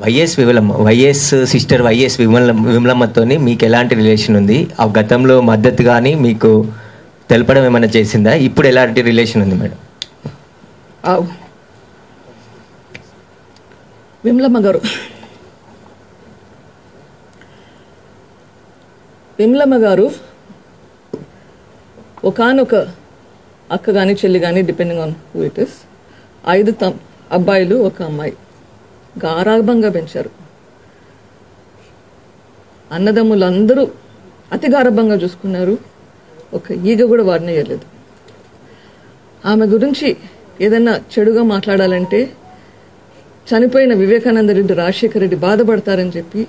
YS sister విమలమ్మతోని మీకు ఎలాంటి relation ఉంది? ఆ గతంలో మద్దతు కానీ మీకు తెలపడం ఏమైనా చేసిందా? ఇప్పుడు ఎలాంటి రిలేషన్ ఉంది మేడం? విమలమ్మ గారు ఒకానొక అక్క కానీ చెల్లి కానీ depending on who it is 5 అబ్బాయిలు 1 అమ్మాయి గారాభంగా పెంచారు. అన్నదమ్ములందరూ అతి గారాభంగా చూసుకున్నారు. ఒక ఈగ కూడా వారినేయలేదు. ఆమె గురించి ఏదైనా చెడుగా మాట్లాడాలంటే చనిపోయిన వివేకానంద రెడ్డి, రాజశేఖర రెడ్డి బాధపడతారని చెప్పి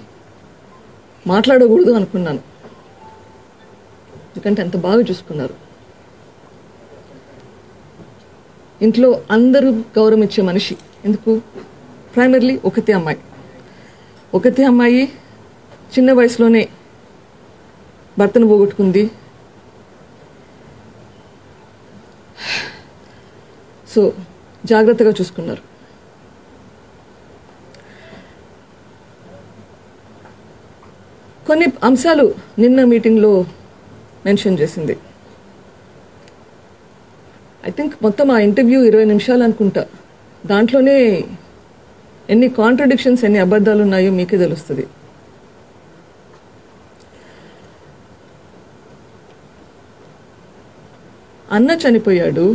మాట్లాడకూడదు అనుకున్నాను. ఎందుకంటే అంత బాగా చూసుకున్నారు. ఇంట్లో అందరూ గౌరవం ఇచ్చే మనిషి. ఎందుకు? ప్రైమర్లీ ఒకతే అమ్మాయి చిన్న వయసులోనే భర్తను పోగొట్టుకుంది. సో జాగ్రత్తగా చూసుకున్నారు. కొన్ని అంశాలు నిన్న మీటింగ్లో మెన్షన్ చేసింది. ఐ థింక్ మొత్తం ఆ ఇంటర్వ్యూ 20 నిమిషాలు అనుకుంటా. దాంట్లోనే ఎన్ని కాంట్రడిక్షన్స్, ఎన్ని అబద్ధాలు ఉన్నాయో మీకే తెలుస్తుంది. అన్న చనిపోయాడు,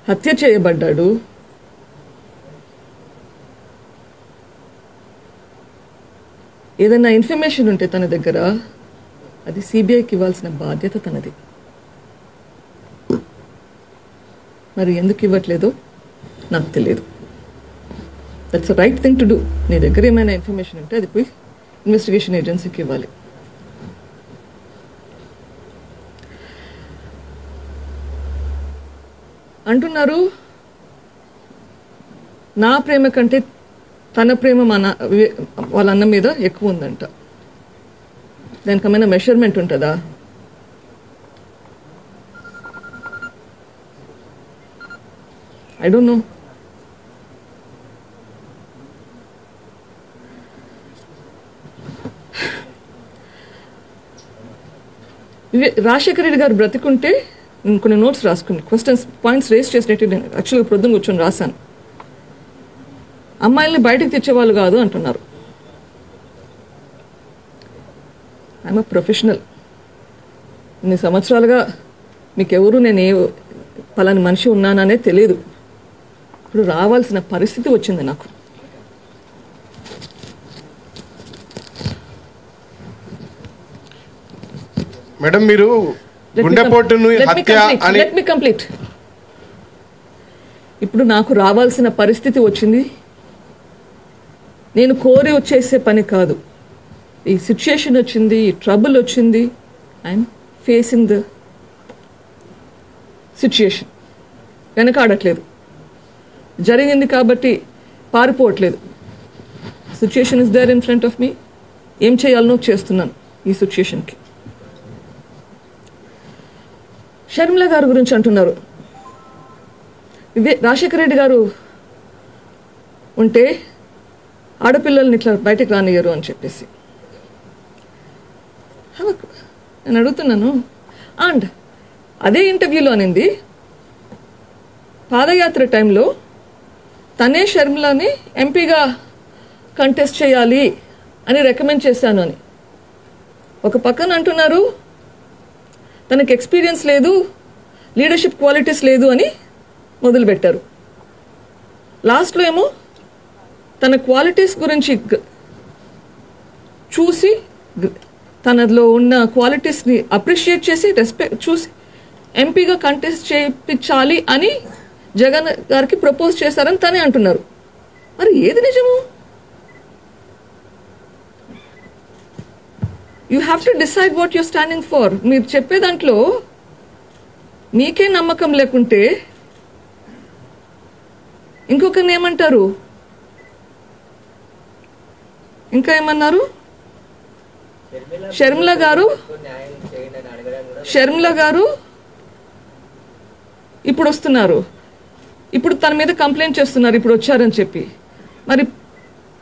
హత్య చేయబడ్డాడు. ఏదైనా ఇన్ఫర్మేషన్ ఉంటే తన దగ్గర అది సిబిఐకి ఇవ్వాల్సిన బాధ్యత తనది. మరి ఎందుకు ఇవ్వట్లేదో నాకు తెలియదు. That's a right thing to do. నీ దగ్గర ఏమైనా ఇన్ఫర్మేషన్ ఉంటే అది పోయి ఇన్వెస్టిగేషన్ ఏజెన్సీకి ఇవ్వాలి. అంటున్నారు నా ప్రేమ కంటే తన ప్రేమ వాళ్ళ అన్న మీద ఎక్కువ ఉందంట. దానికి ఏమైనా మెషర్మెంట్ ఉంటుందా? I don't know. Rajasekhara Reddy గారు బ్రతికుంటే కొన్ని నోట్స్ రాసుకుని పాయింట్స్ రేస్ చేసినట్టు నేను యాక్చువల్గా ప్రొద్దున కూర్చొని రాశాను. అమ్మాయిల్ని బయటకు తెచ్చేవాళ్ళు కాదు అంటున్నారు. I'm a professional. ఇన్ని సంవత్సరాలుగా మీకెవరు నేను పలాని మనిషి ఉన్నాననే తెలియదు. ఇప్పుడు రావాల్సిన పరిస్థితి వచ్చింది నాకు. మేడం, మీరు గుండెపోటును హత్య అని లెట్ మీ కంప్లీట్. ఇప్పుడు నాకు రావాల్సిన పరిస్థితి వచ్చింది. నేను కోరి వచ్చేసే పని కాదు. ఈ సిచ్యుయేషన్ వచ్చింది, ఈ ట్రబుల్ వచ్చింది. I'm facing the situation. వెనకాడట్లేదు. జరిగింది కాబట్టి పారిపోవట్లేదు. Situation is there in front of me. ఏం చేయాలనో చేస్తున్నాను ఈ సిచ్యుయేషన్కి. షర్మిల గారి గురించి అంటున్నారు. రాజశేఖర రెడ్డి గారు ఉంటే ఆడపిల్లల్ని ఇట్లా బయటకు రానియ్యరు అని చెప్పేసి నేను అడుగుతున్నాను. అండ్ అదే ఇంటర్వ్యూలో అనింది పాదయాత్ర టైంలో తనే షర్మిలని ఎంపీగా కంటెస్ట్ చేయాలి అని రికమెండ్ చేశాను అని. ఒక పక్కన అంటున్నారు తనకు ఎక్స్పీరియన్స్ లేదు, లీడర్షిప్ క్వాలిటీస్ లేదు అని మొదలుపెట్టారు. లాస్ట్లో ఏమో తన క్వాలిటీస్ గురించి చూసి తనలో ఉన్న క్వాలిటీస్ని అప్రిషియేట్ చేసి రెస్పెక్ట్ చూసి ఎంపీగా కంటెస్ట్ చేయించాలి అని జగన్ గారికి ప్రపోజ్ చేశారని తనే అంటున్నారు. మరి ఏది నిజము? You have to decide what you're standing for. మీరు చెప్పే దాంట్లో మీకే నమ్మకం లేకుంటే ఇంకొకరిని ఏమంటారు? ఇంకా ఏమన్నారు? షర్మిల గారు ఇప్పుడు వస్తున్నారు, ఇప్పుడు తన మీద కంప్లైంట్ చేస్తున్నారు ఇప్పుడు వచ్చారని చెప్పి. మరి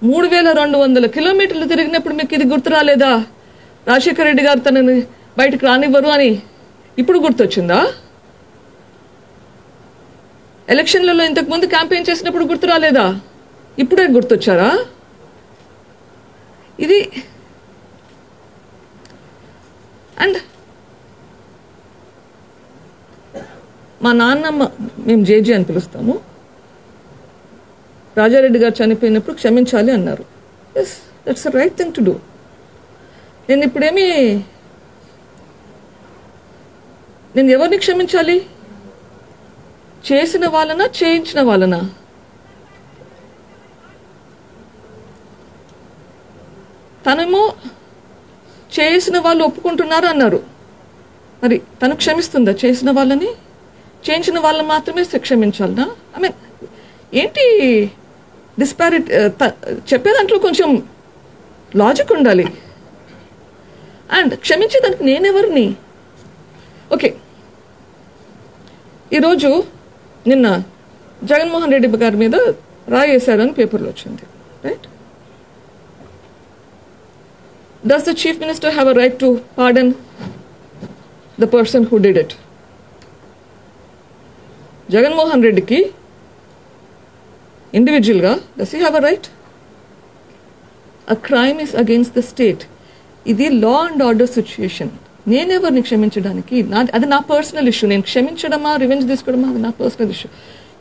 3200 కిలోమీటర్లు తిరిగినప్పుడు మీకు ఇది గుర్తు రాలేదా? రాజశేఖర రెడ్డి గారు తనని బయటకు రానివ్వరు అని ఇప్పుడు గుర్తొచ్చిందా? ఎలక్షన్లలో ఇంతకుముందు క్యాంపెయిన్ చేసినప్పుడు గుర్తు రాలేదా? ఇప్పుడే గుర్తొచ్చారా? ఇది అండ్ మా నాన్నమ్మ, మేము జేజీ అని పిలుస్తాము, రాజారెడ్డి గారు చనిపోయినప్పుడు క్షమించాలి అన్నారు. Yes, that's the right thing to do. నేను ఎవరిని క్షమించాలి? చేసిన వాళ్ళనా, చేయించిన వాళ్ళనా? తనేమో చేసిన వాళ్ళు ఒప్పుకుంటున్నారు అన్నారు. మరి తను క్షమిస్తుందా చేసిన వాళ్ళని? చేయించిన వాళ్ళని మాత్రమే క్షమించాలనా? ఐ మీన్ ఏంటి డిస్పారిటీ? చెప్పే దాంట్లో కొంచెం లాజిక్ ఉండాలి. అండ్ క్షమించేదానికి నేనెవరిని? ఓకే, ఈరోజు నిన్న జగన్మోహన్ రెడ్డి గారి మీద రాయేశారని పేపర్లో వచ్చింది, right? Does the Chief Minister have a right to pardon the person who did it? Jaganmohan రెడ్డికి ఇండివిజువల్గా does he have a right? A crime is against the state. ఇది లా అండ్ ఆర్డర్ సిచ్యుయేషన్. నేనెవరిని క్షమించడానికి? అది నా పర్సనల్ ఇష్యూ. నేను క్షమించడమా, revenge తీసుకోవడమా, అది నా పర్సనల్ ఇష్యూ.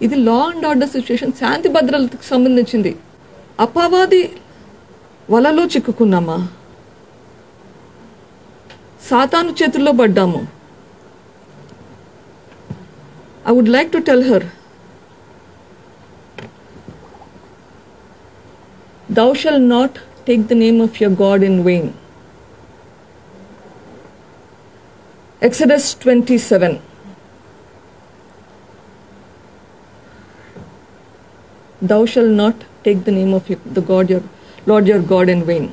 ఇది లా అండ్ ఆర్డర్ సిచ్యుయేషన్, శాంతి భద్రతకు సంబంధించింది. అపవాది వలలో చిక్కుకున్నామా? సాతాను చేతుల్లో పడ్డాము. I would like to tell her, thou shalt not take the name of your God in vain. Exodus 27. Thou shalt not take the name of the Lord your God in vain.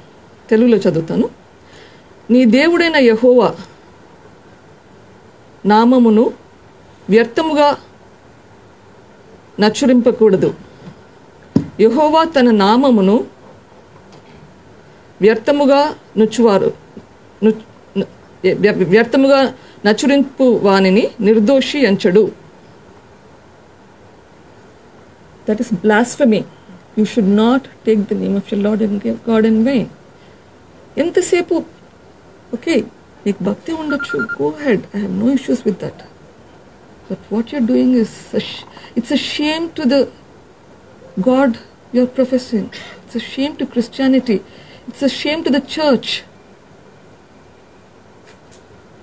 తెలుగులో చదువుతాను. నీ దేవుడైన యెహోవా నామమును వ్యర్థముగా నచురింపకూడదు. యెహోవా తన నామమును వ్యర్థముగా నచురింపు వానిని నిర్దోషి ఎంచడు. That is blasphemy. You should not take the name of your Lord and God in vain. ఎంతసేపు ఓకే, నీకు భక్తి ఉండొచ్చు, go ahead, I have no issues with that. But what you're doing is, it's a shame to the God you're professing. It's a shame to Christianity. It's a shame to the church.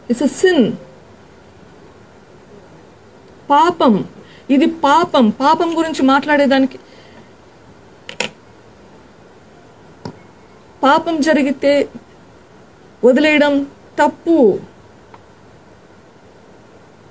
It's a sin. పాపం, ఇది పాపం. పాపం గురించి మాట్లాడేదానికి, పాపం జరిగితే వదిలేయడం తప్పు.